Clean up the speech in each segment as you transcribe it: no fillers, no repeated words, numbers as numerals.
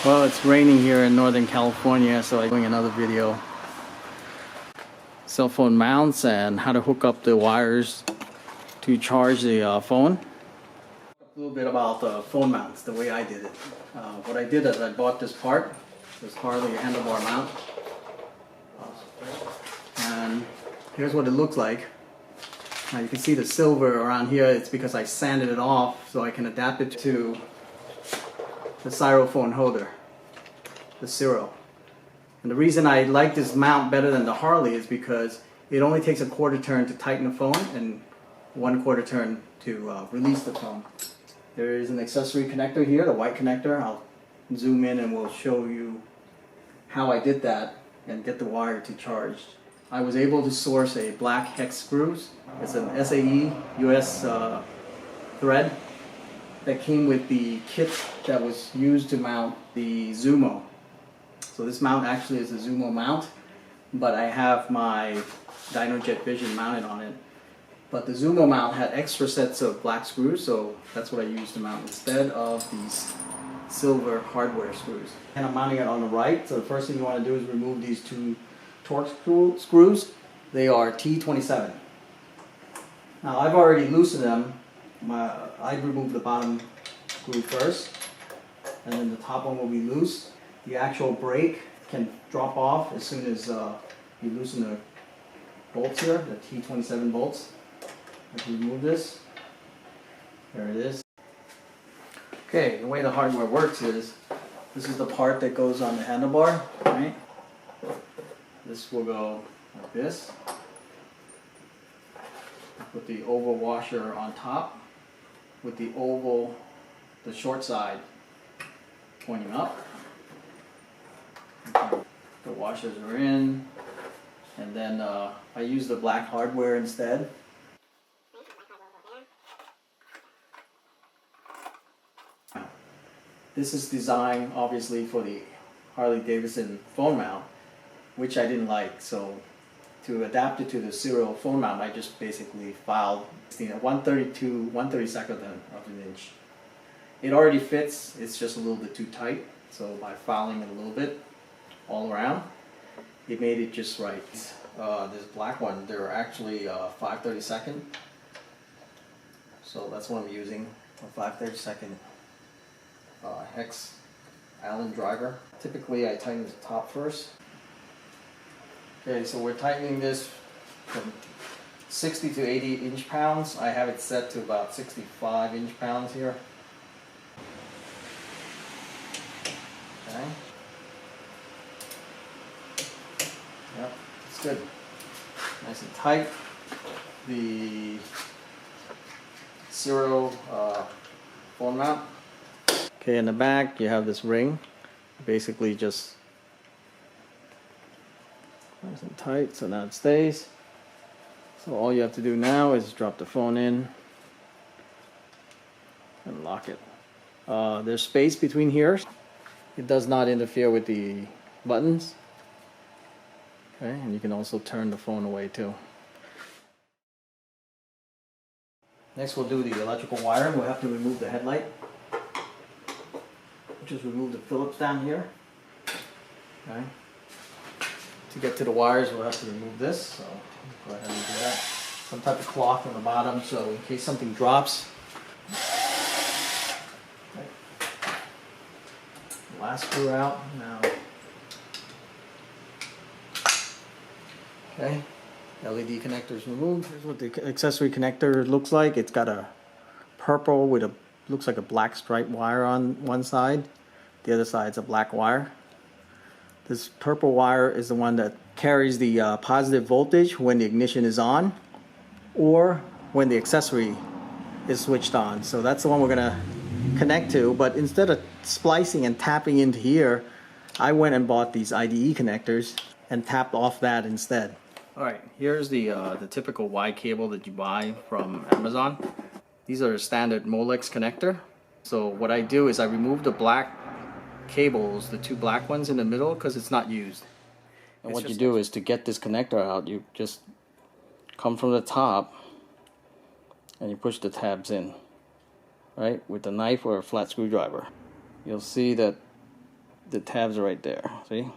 Well, it's raining here in Northern California, so I'm doing another video. Cell phone mounts and how to hook up the wires to charge the phone. A little bit about phone mounts, the way I did it. What I did is I bought this part, this Harley handlebar mount. And here's what it looks like. Now you can see the silver around here. It's because I sanded it off so I can adapt it to the Ciro phone holder, the Ciro. And the reason I like this mount better than the Harley is because it only takes a quarter turn to tighten the phone and 1/4 turn to release the phone. There is an accessory connector here, the white connector. I'll zoom in and we'll show you how I did that and get the wire to charge. I was able to source a black hex screws. It's an SAE US thread that came with the kit that was used to mount the Zumo. So this mount actually is a Zumo mount, but I have my DynoJet Vision mounted on it. But the Zumo mount had extra sets of black screws, so that's what I used to mount instead of these silver hardware screws. And I'm mounting it on the right, so the first thing you want to do is remove these two Torx screws. They are T27. Now I've already loosened them. I removed the bottom screw first, and then the top one will be loose. The actual brake can drop off as soon as you loosen the bolts here, the T27 bolts. Let's remove this. There it is. Okay, the way the hardware works is, this is the part that goes on the handlebar, right? This will go like this. Put the oval washer on top, with the oval, the short side pointing up. The washers are in, and then I use the black hardware instead. This is designed obviously for the Harley Davidson phone mount, which I didn't like, so to adapt it to the Ciro phone mount, I just basically filed 1/32/132 of an inch. It already fits, it's just a little bit too tight, so by filing it a little bit all around, it made it just right. This black one, they're actually 5/32, so that's what I'm using, a 5/32 hex Allen driver. Typically I tighten the top first. Okay, so we're tightening this from 60 to 80 inch-pounds. I have it set to about 65 inch-pounds here. Okay. Yep, it's good. Nice and tight. The Ciro phone mount. Okay, in the back you have this ring. Basically just nice and tight, so now it stays. So all you have to do now is drop the phone in and lock it. There's space between here. It does not interfere with the buttons. Okay, and you can also turn the phone away too. Next we'll do the electrical wiring. We'll have to remove the headlight. Just remove the Phillips down here. Okay. To get to the wires, we'll have to remove this, so go ahead and do that. Some type of cloth on the bottom, so in case something drops. Okay. Last screw out now. Okay, LED connector is removed. Here's what the accessory connector looks like. It's got a purple with a, looks like a black stripe wire on one side. The other side's a black wire. This purple wire is the one that carries the positive voltage when the ignition is on or when the accessory is switched on. So that's the one we're gonna connect to, but instead of splicing and tapping into here, I went and bought these IDE connectors and tapped off that instead. Alright, here's the typical Y cable that you buy from Amazon. These are a standard Molex connector. So what I do is I remove the black cables, the two black ones in the middle, because it's not used. And what you do is to get this connector out, you just come from the top and you push the tabs in, right, with a knife or a flat screwdriver. You'll see that the tabs are right there. See? I'm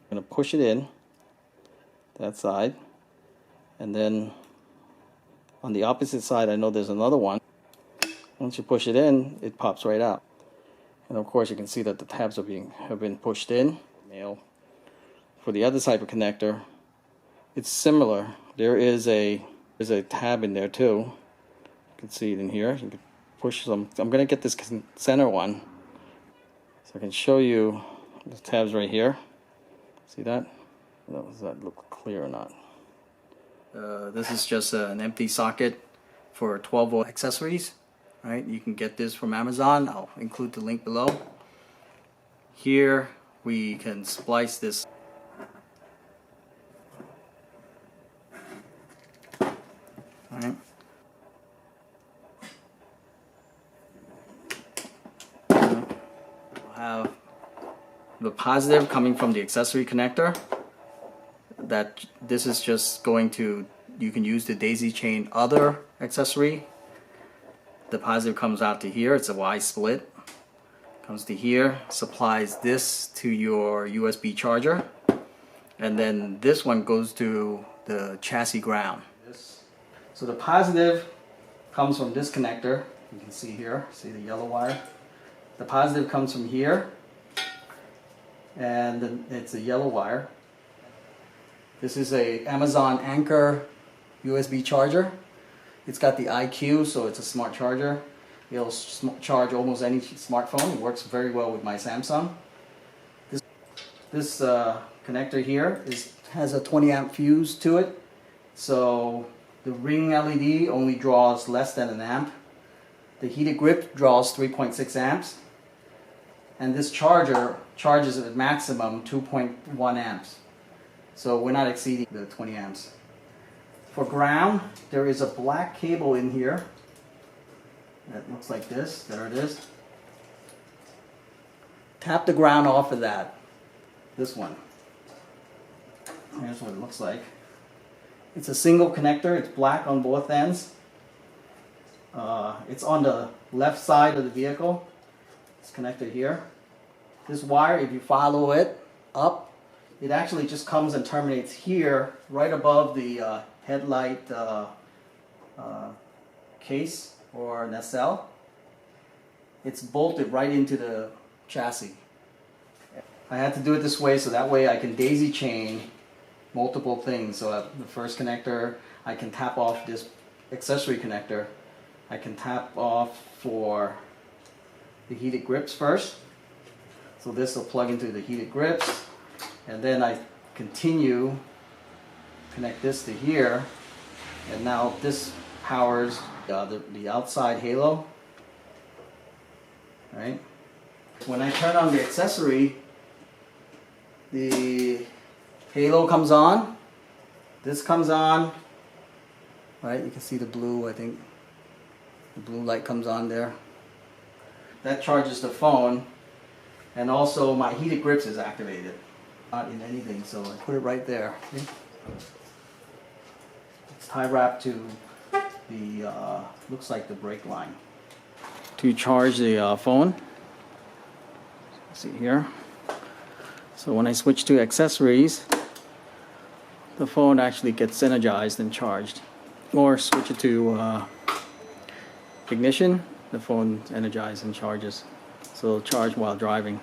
gonna push it in that side, and then on the opposite side, I know there's another one. Once you push it in, it pops right out. And of course, you can see that the tabs have been pushed in. For the other type of connector, it's similar. There's a tab in there too. You can see it in here. You can push some. I'm gonna get this center one, so I can show you the tabs right here. See that? Does that look clear or not? This is just an empty socket for 12-volt accessories. Right? You can get this from Amazon. I'll include the link below. Here we can splice this. Right. We'll have the positive coming from the accessory connector. That this is just going to, you can use the daisy chain other accessory. The positive comes out to here. It's a Y split. Comes to here, supplies this to your USB charger, and then this one goes to the chassis ground. So the positive comes from this connector. You can see here, see the yellow wire. The positive comes from here, and then it's a yellow wire. This is a Amazon Anchor USB charger. It's got the IQ, so it's a smart charger. It'll charge almost any smartphone. It works very well with my Samsung. This connector here has a 20 amp fuse to it. So the ring LED only draws less than an amp. The heated grip draws 3.6 amps. And this charger charges at maximum 2.1 amps. So we're not exceeding the 20 amps. For ground, there is a black cable in here that looks like this. There it is. Tap the ground off of that. This one. Here's what it looks like. It's a single connector. It's black on both ends. It's on the left side of the vehicle. It's connected here. This wire, if you follow it up, it actually just comes and terminates here, right above the headlight case or nacelle. It's bolted right into the chassis. I had to do it this way so that way I can daisy chain multiple things. So the first connector, I can tap off this accessory connector. I can tap off for the heated grips first. So this will plug into the heated grips, and then I continue, connect this to here, and now this powers the outside halo. Right? When I turn on the accessory, the halo comes on, this comes on, right? You can see the blue, I think. The blue light comes on there. That charges the phone, and also my heated grips is activated. Not in anything, so I put it right there. See? It's tie wrapped to the, looks like the brake line. To charge the phone, see here. So when I switch to accessories, the phone actually gets energized and charged. Or switch it to ignition, the phone energizes and charges. So it'll charge while driving.